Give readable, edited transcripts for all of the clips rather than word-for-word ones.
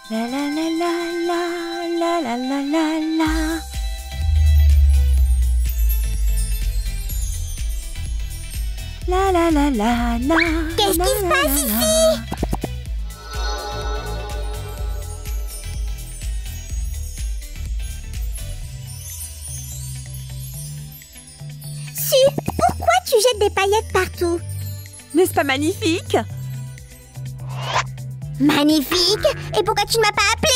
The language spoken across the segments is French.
La la la la la la la la la la. La la la la la. Qu'est-ce qui se passe ici? Su, pourquoi tu jettes des paillettes partout? N'est-ce pas magnifique? Magnifique! Et pourquoi tu ne m'as pas appelé?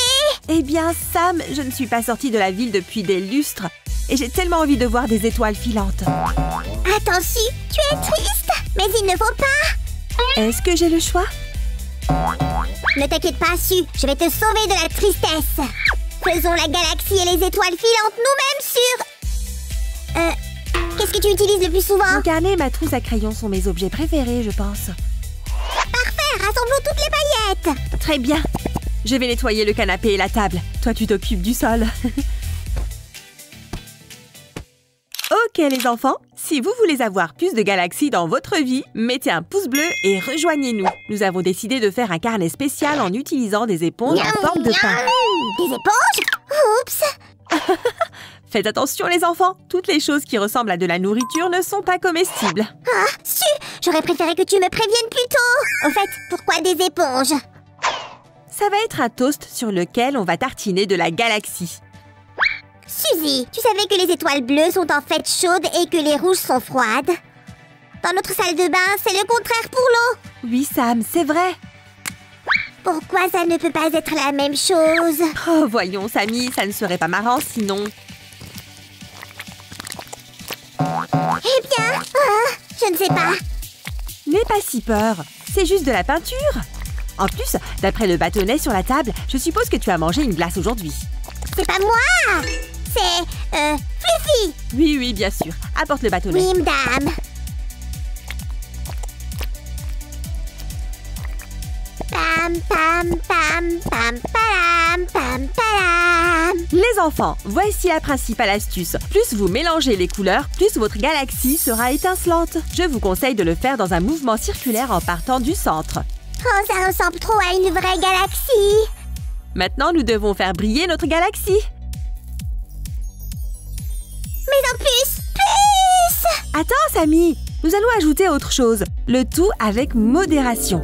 Eh bien, Sam, je ne suis pas sortie de la ville depuis des lustres. Et j'ai tellement envie de voir des étoiles filantes. Attends, Su, tu es triste, mais il ne faut pas. Est-ce que j'ai le choix? Ne t'inquiète pas, Su, je vais te sauver de la tristesse. Faisons la galaxie et les étoiles filantes nous-mêmes sur... Qu'est-ce que tu utilises le plus souvent? Mon carnet et ma trousse à crayons sont mes objets préférés, je pense. Parfait, rassemblons toutes les paillettes. Très bien. Je vais nettoyer le canapé et la table. Toi, tu t'occupes du sol. Ok les enfants, si vous voulez avoir plus de galaxies dans votre vie, mettez un pouce bleu et rejoignez-nous. Nous avons décidé de faire un carnet spécial en utilisant des éponges en forme de pain. Des éponges? Oups! Faites attention les enfants, toutes les choses qui ressemblent à de la nourriture ne sont pas comestibles. Ah, Su, j'aurais préféré que tu me préviennes plus tôt. Au fait, pourquoi des éponges? Ça va être un toast sur lequel on va tartiner de la galaxie. Suzy, tu savais que les étoiles bleues sont en fait chaudes et que les rouges sont froides? Dans notre salle de bain, c'est le contraire pour l'eau. Oui Sam, c'est vrai. Pourquoi ça ne peut pas être la même chose? Oh voyons Samy, ça ne serait pas marrant sinon. Eh bien, je ne sais pas. N'aie pas si peur, c'est juste de la peinture. En plus, d'après le bâtonnet sur la table, je suppose que tu as mangé une glace aujourd'hui. C'est pas moi! C'est, Fluffy! Oui, bien sûr. Apporte le bâtonnet. Oui, madame. Pam, pam, pam, pam, pam, pam, pam. Les enfants, voici la principale astuce. Plus vous mélangez les couleurs, plus votre galaxie sera étincelante. Je vous conseille de le faire dans un mouvement circulaire en partant du centre. Oh, ça ressemble trop à une vraie galaxie. Maintenant, nous devons faire briller notre galaxie. Mais en plus! Attends, Samy, nous allons ajouter autre chose. Le tout avec modération.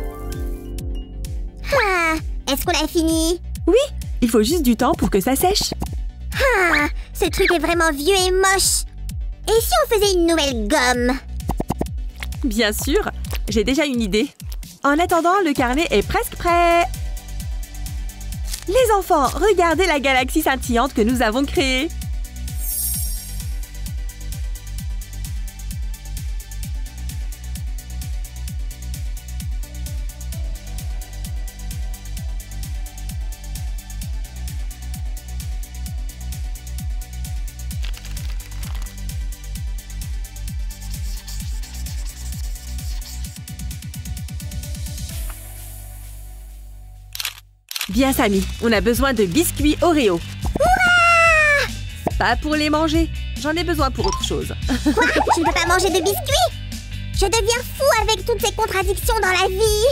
Ah, est-ce qu'on a fini? Oui, il faut juste du temps pour que ça sèche. Ah, ce truc est vraiment vieux et moche. Et si on faisait une nouvelle gomme? Bien sûr, j'ai déjà une idée. En attendant, le carnet est presque prêt. Les enfants, regardez la galaxie scintillante que nous avons créée. Bien, Samy, on a besoin de biscuits Oreo. Hurrah! Pas pour les manger, j'en ai besoin pour autre chose. Quoi? Tu ne peux pas manger de biscuits? Je deviens fou avec toutes ces contradictions dans la vie.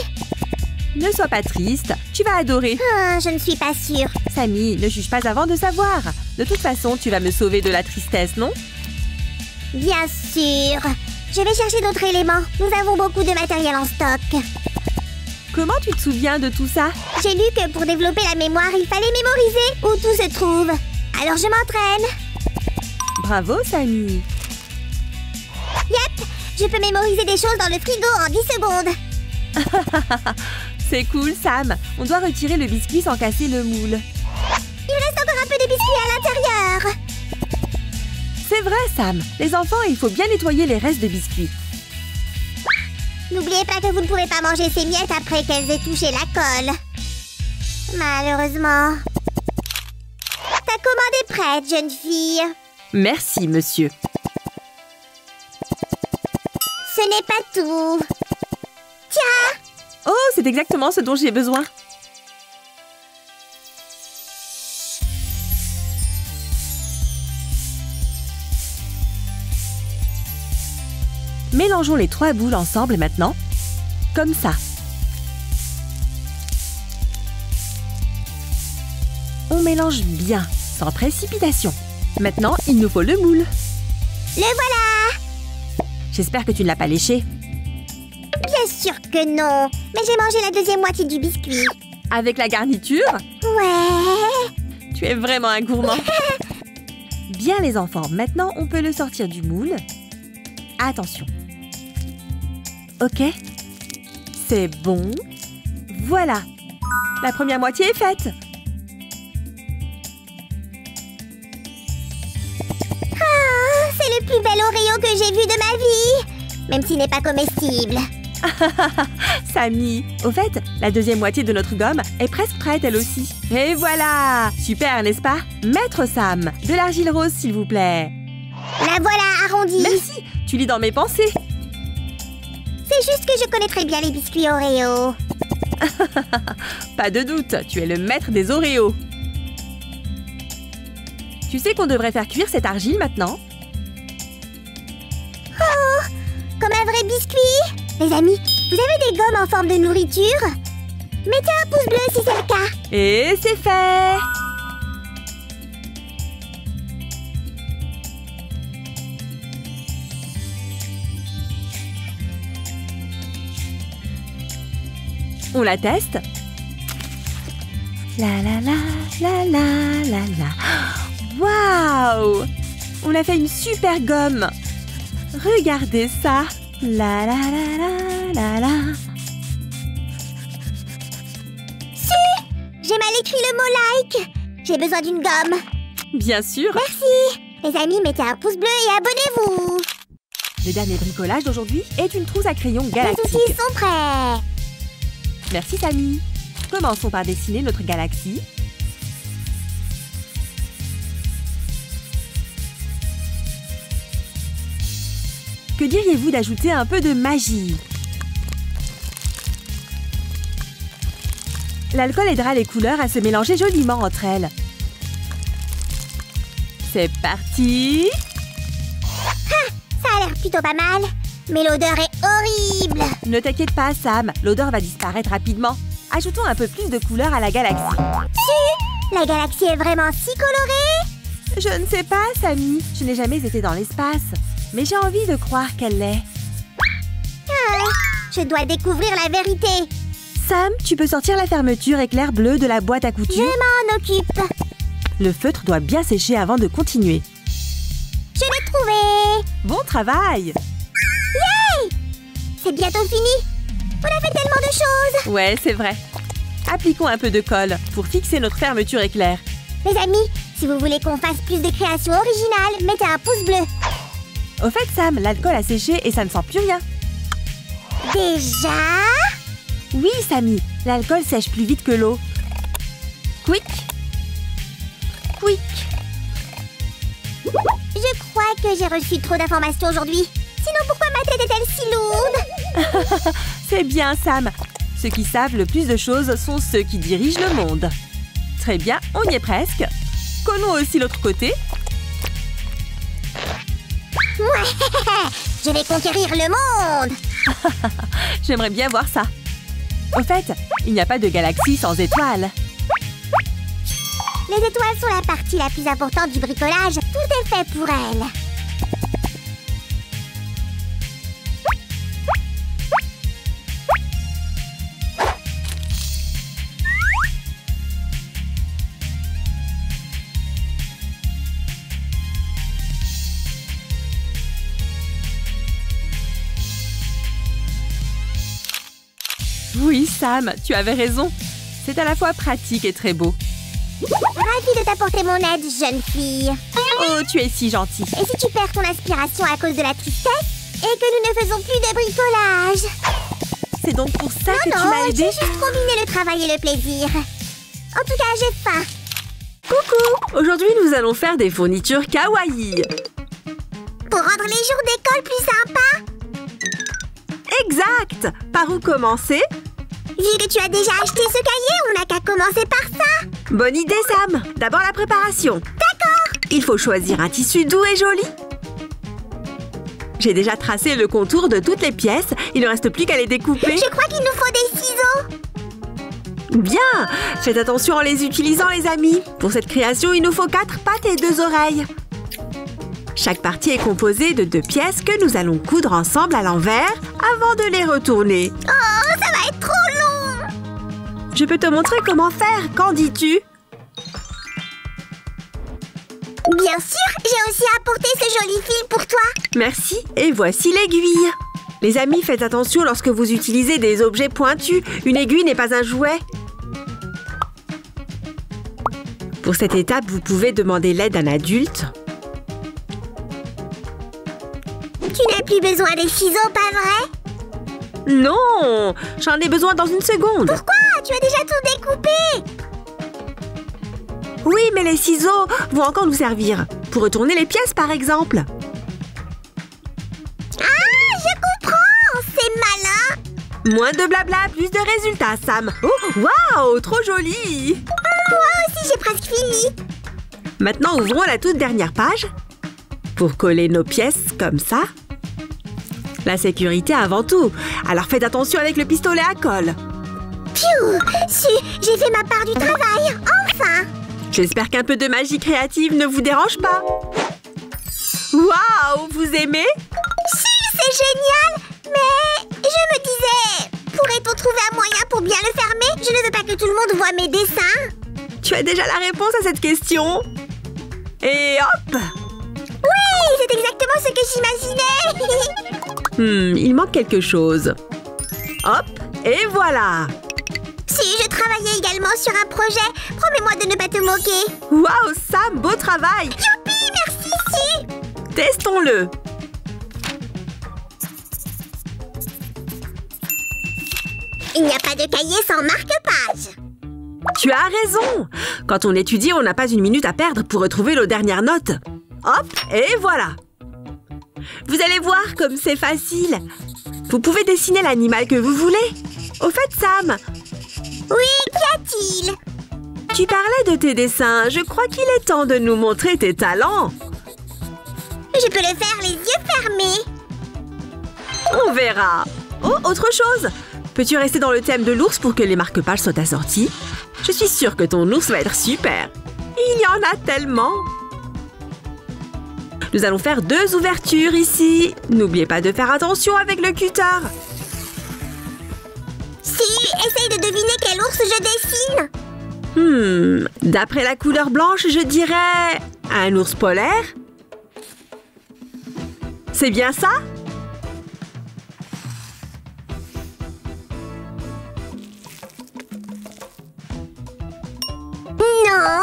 Ne sois pas triste, tu vas adorer. Ah, je ne suis pas sûre. Samy, ne juge pas avant de savoir. De toute façon, tu vas me sauver de la tristesse, non? Bien sûr. Je vais chercher d'autres éléments. Nous avons beaucoup de matériel en stock. Comment tu te souviens de tout ça? J'ai lu que pour développer la mémoire, il fallait mémoriser où tout se trouve. Alors je m'entraîne. Bravo, Samy. Yep, je peux mémoriser des choses dans le frigo en 10 secondes. C'est cool, Sam. On doit retirer le biscuit sans casser le moule. Il reste encore un peu de biscuits à l'intérieur. C'est vrai, Sam. Les enfants, il faut bien nettoyer les restes de biscuits. N'oubliez pas que vous ne pouvez pas manger ces miettes après qu'elles aient touché la colle. Malheureusement. Ta commande est prête, jeune fille. Merci, monsieur. Ce n'est pas tout. Tiens! Oh, c'est exactement ce dont j'ai besoin. Mélangeons les 3 boules ensemble maintenant, comme ça. mélange bien, sans précipitation. Maintenant, il nous faut le moule. Le voilà! J'espère que tu ne l'as pas léché. Bien sûr que non. Mais j'ai mangé la deuxième moitié du biscuit. Avec la garniture? Ouais. Tu es vraiment un gourmand. Bien les enfants, maintenant on peut le sortir du moule. Attention. Ok. C'est bon. Voilà. La première moitié est faite. Oh, c'est le plus bel Oreo que j'ai vu de ma vie. Même s'il n'est pas comestible. Samy, au fait, la deuxième moitié de notre gomme est presque prête elle aussi. Et voilà! Super, n'est-ce pas? Maître Sam, de l'argile rose s'il vous plaît. La voilà arrondie. Merci, tu lis dans mes pensées. C'est juste que je connais très bien les biscuits Oreo. Pas de doute, tu es le maître des Oreos. Tu sais qu'on devrait faire cuire cette argile maintenant? Oh, comme un vrai biscuit. Les amis, vous avez des gommes en forme de nourriture? Mettez un pouce bleu si c'est le cas. Et c'est fait! On la teste? La la la la la la la. Waouh! On a fait une super gomme. Regardez ça. La la la la la la. J'ai mal écrit le mot like. J'ai besoin d'une gomme. Bien sûr. Merci. Les amis, mettez un pouce bleu et abonnez-vous. Le dernier bricolage d'aujourd'hui est une trousse à crayon Les galactique. outils sont prêts. Merci Samy. Commençons par dessiner notre galaxie. Que diriez-vous d'ajouter un peu de magie? L'alcool aidera les couleurs à se mélanger joliment entre elles. C'est parti! Ça a l'air plutôt pas mal. Mais l'odeur est horrible. Ne t'inquiète pas, Sam. L'odeur va disparaître rapidement. Ajoutons un peu plus de couleurs à la galaxie. La galaxie est vraiment si colorée. Je ne sais pas, Samy. Je n'ai jamais été dans l'espace. Mais j'ai envie de croire qu'elle l'est. Je dois découvrir la vérité. Sam, tu peux sortir la fermeture éclair bleu de la boîte à Je couture? m'en occupe. Le feutre doit bien sécher avant de continuer. Je l'ai trouvé. Bon travail! C'est bientôt fini. On a fait tellement de choses. Ouais, c'est vrai. Appliquons un peu de colle pour fixer notre fermeture éclair. Les amis, si vous voulez qu'on fasse plus de créations originales, mettez un pouce bleu. Au fait, Sam, l'alcool a séché et ça ne sent plus rien. Déjà? Oui, Samy, l'alcool sèche plus vite que l'eau. Quick! Quick! Je crois que j'ai reçu trop d'informations aujourd'hui. Sinon, pourquoi ma tête est-elle si lourde? C'est bien, Sam. Ceux qui savent le plus de choses sont ceux qui dirigent le monde. Très bien, on y est presque. Collons aussi l'autre côté. Ouais, je vais conquérir le monde. J'aimerais bien voir ça. Au fait, il n'y a pas de galaxie sans étoiles. Les étoiles sont la partie la plus importante du bricolage. Tout est fait pour elles. Oui, Sam, tu avais raison. C'est à la fois pratique et très beau. Ravie de t'apporter mon aide, jeune fille. Oh, tu es si gentille. Et si tu perds ton inspiration à cause de la tristesse et que nous ne faisons plus de bricolage? C'est donc pour ça que tu Non, m'as j'ai aidée? juste combiné le travail et le plaisir. En tout cas, j'ai faim. Coucou! Aujourd'hui, nous allons faire des fournitures kawaii. Pour rendre les jours d'école plus sympas? Exact! Par où commencer? Vu que tu as déjà acheté ce cahier, on n'a qu'à commencer par ça. Bonne idée, Sam! D'abord la préparation. D'accord. Il faut choisir un tissu doux et joli. J'ai déjà tracé le contour de toutes les pièces. Il ne reste plus qu'à les découper. Je crois qu'il nous faut des ciseaux. Bien! Faites attention en les utilisant, les amis. Pour cette création, il nous faut 4 pattes et 2 oreilles. Chaque partie est composée de 2 pièces que nous allons coudre ensemble à l'envers avant de les retourner. Oh, ça va être trop long! Je peux te montrer comment faire, qu'en dis-tu? Bien sûr, j'ai aussi apporté ce joli fil pour toi. Merci, et voici l'aiguille. Les amis, faites attention lorsque vous utilisez des objets pointus. Une aiguille n'est pas un jouet. Pour cette étape, vous pouvez demander l'aide d'un adulte. Tu n'as plus besoin des ciseaux, pas vrai? Non! J'en ai besoin dans une seconde. Pourquoi? Tu as déjà tout découpé. Oui, mais les ciseaux vont encore nous servir. Pour retourner les pièces, par exemple. Ah, je comprends! C'est malin! Moins de blabla, plus de résultats, Sam. Oh, waouh! Trop joli! Moi aussi, j'ai presque fini. Maintenant, ouvrons la toute dernière page. Pour coller nos pièces comme ça. La sécurité avant tout. Alors faites attention avec le pistolet à colle. Pfiou! J'ai fait ma part du travail. Enfin! J'espère qu'un peu de magie créative ne vous dérange pas. Waouh! Vous aimez? Si, c'est génial! Mais je me disais, pourrait-on trouver un moyen pour bien le fermer? Je ne veux pas que tout le monde voie mes dessins. Tu as déjà la réponse à cette question. Et hop! Oui, c'est exactement ce que j'imaginais. Il manque quelque chose. Hop! Et voilà! Si, je travaillais également sur un projet. Promets-moi de ne pas te moquer. Waouh, Sam, beau travail! Youpi, merci, si! Testons-le! Il n'y a pas de cahier sans marque-page. Tu as raison! Quand on étudie, on n'a pas une minute à perdre pour retrouver nos dernières notes. Hop, et voilà! Vous allez voir comme c'est facile. Vous pouvez dessiner l'animal que vous voulez. Au fait, Sam, Oui, qu'y a-t-il? tu parlais de tes dessins. Je crois qu'il est temps de nous montrer tes talents. Je peux le faire les yeux fermés. On verra. Oh, autre chose. Peux-tu rester dans le thème de l'ours pour que les marque-pages soient assortis? Je suis sûre que ton ours va être super. Il y en a tellement. Nous allons faire 2 ouvertures ici. N'oubliez pas de faire attention avec le cutter. Si, essaye de deviner quel ours je dessine. D'après la couleur blanche, je dirais un ours polaire. C'est bien ça? Non.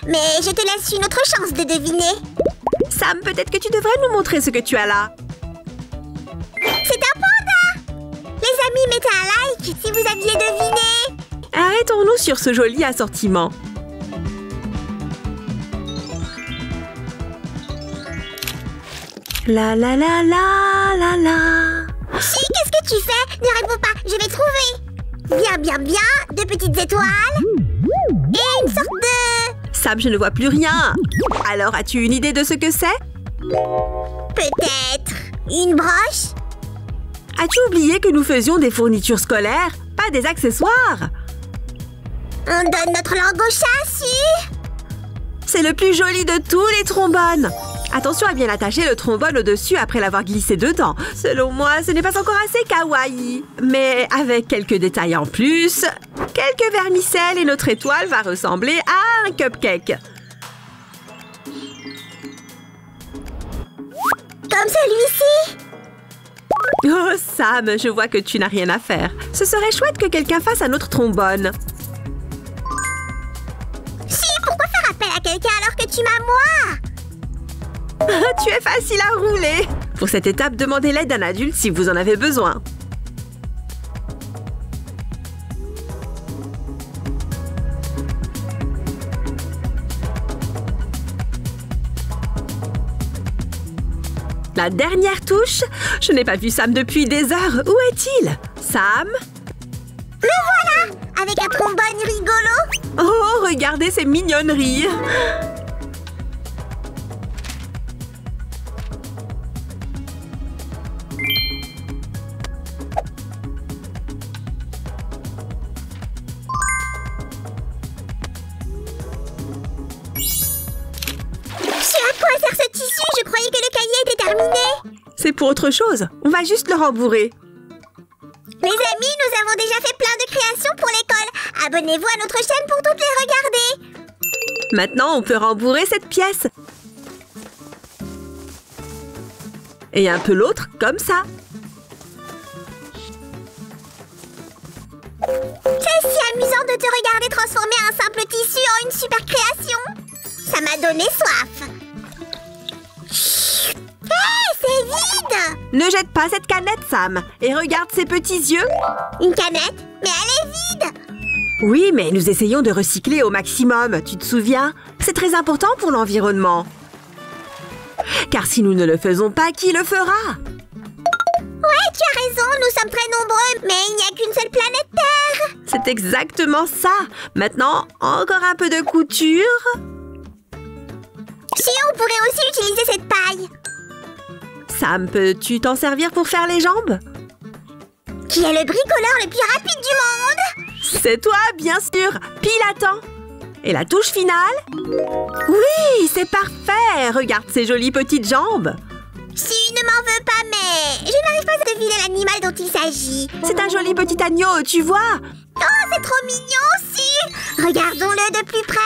Mais je te laisse une autre chance de deviner. Sam, peut-être que tu devrais nous montrer ce que tu as là. C'est un panda. Les amis, mettez un like si vous aviez deviné. Arrêtons-nous sur ce joli assortiment. La la la la la la. Si, qu'est-ce que tu fais? Ne réponds pas, je vais trouver. Bien, bien, bien. 2 petites étoiles. Et une sorte de... Sam, je ne vois plus rien. Alors, as-tu une idée de ce que c'est? Peut-être une broche? As-tu oublié que nous faisions des fournitures scolaires, pas des accessoires? On donne notre langue au chat, si? C'est le plus joli de tous les trombones. Attention à bien attacher le trombone au-dessus après l'avoir glissé dedans. Selon moi, ce n'est pas encore assez kawaii. Mais avec quelques détails en plus, quelques vermicelles et notre étoile va ressembler à un cupcake. Comme celui-ci? Oh, Sam, je vois que tu n'as rien à faire. Ce serait chouette que quelqu'un fasse un autre trombone. Si, pourquoi faire appel à quelqu'un alors que tu m'as moi? Tu es facile à rouler. Pour cette étape, demandez l'aide d'un adulte si vous en avez besoin. La dernière touche? Je n'ai pas vu Sam depuis des heures. Où est-il? Sam? Le voilà! Avec un trombone rigolo. Oh, regardez ces mignonneries. je croyais que le cahier était terminé. C'est pour autre chose. On va juste le rembourrer. Les amis, nous avons déjà fait plein de créations pour l'école. Abonnez-vous à notre chaîne pour toutes les regarder. Maintenant, on peut rembourrer cette pièce. Et un peu l'autre, comme ça. C'est si amusant de te regarder transformer un simple tissu en une super création. Ça m'a donné soif. Hé, c'est vide! Ne jette pas cette canette, Sam. Et regarde ses petits yeux. Une canette? Mais elle est vide! Oui, mais nous essayons de recycler au maximum, tu te souviens? C'est très important pour l'environnement. Car si nous ne le faisons pas, qui le fera? Ouais, tu as raison, nous sommes très nombreux, mais il n'y a qu'une seule planète Terre. C'est exactement ça. Maintenant, encore un peu de couture. Si, on pourrait aussi utiliser cette paille. Sam, peux-tu t'en servir pour faire les jambes? Qui est le bricoleur le plus rapide du monde? C'est toi, bien sûr. Pile à temps. Et la touche finale? Oui, c'est parfait. Regarde ces jolies petites jambes. Si, ne m'en veux pas, mais je n'arrive pas à deviner l'animal dont il s'agit. C'est un joli petit agneau, tu vois. Oh, c'est trop mignon, si. Regardons-le de plus près.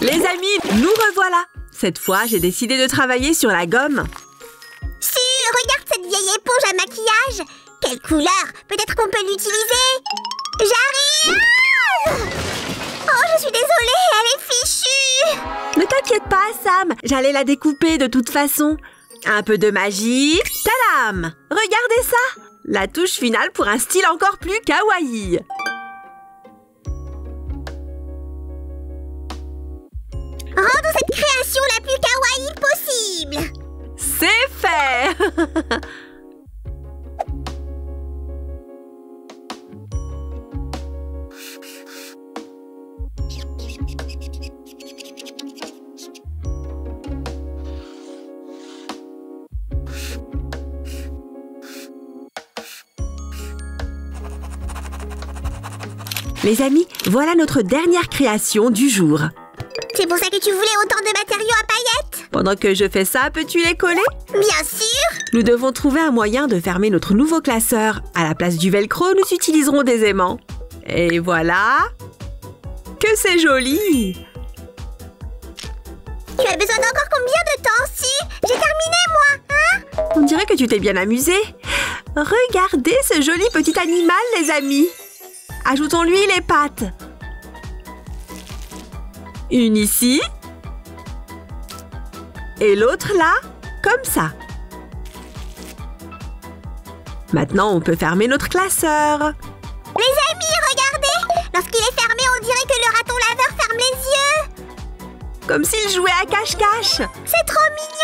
Les amis, nous revoilà. Cette fois, j'ai décidé de travailler sur la gomme. Si, regarde cette vieille éponge à maquillage. Quelle couleur? Peut-être qu'on peut l'utiliser. J'arrive! Oh, je suis désolée, elle est fichue. Ne t'inquiète pas, Sam. J'allais la découper de toute façon. Un peu de magie. Tadam! Regardez ça! La touche finale pour un style encore plus kawaii. Rendons cette création la plus kawaii possible. C'est fait! Les amis, voilà notre dernière création du jour. C'est pour ça que tu voulais autant de matériaux à paillettes? Pendant que je fais ça, peux-tu les coller? Bien sûr! Nous devons trouver un moyen de fermer notre nouveau classeur. À la place du velcro, nous utiliserons des aimants. Et voilà! Que c'est joli! Tu as besoin d'encore combien de temps, si? J'ai terminé, moi, hein? On dirait que tu t'es bien amusé. Regardez ce joli petit animal, les amis. Ajoutons-lui les pattes. Une ici. Et l'autre là, comme ça. Maintenant, on peut fermer notre classeur. Les amis, regardez! Lorsqu'il est fermé, on dirait que le raton laveur ferme les yeux. Comme s'il jouait à cache-cache. C'est trop mignon!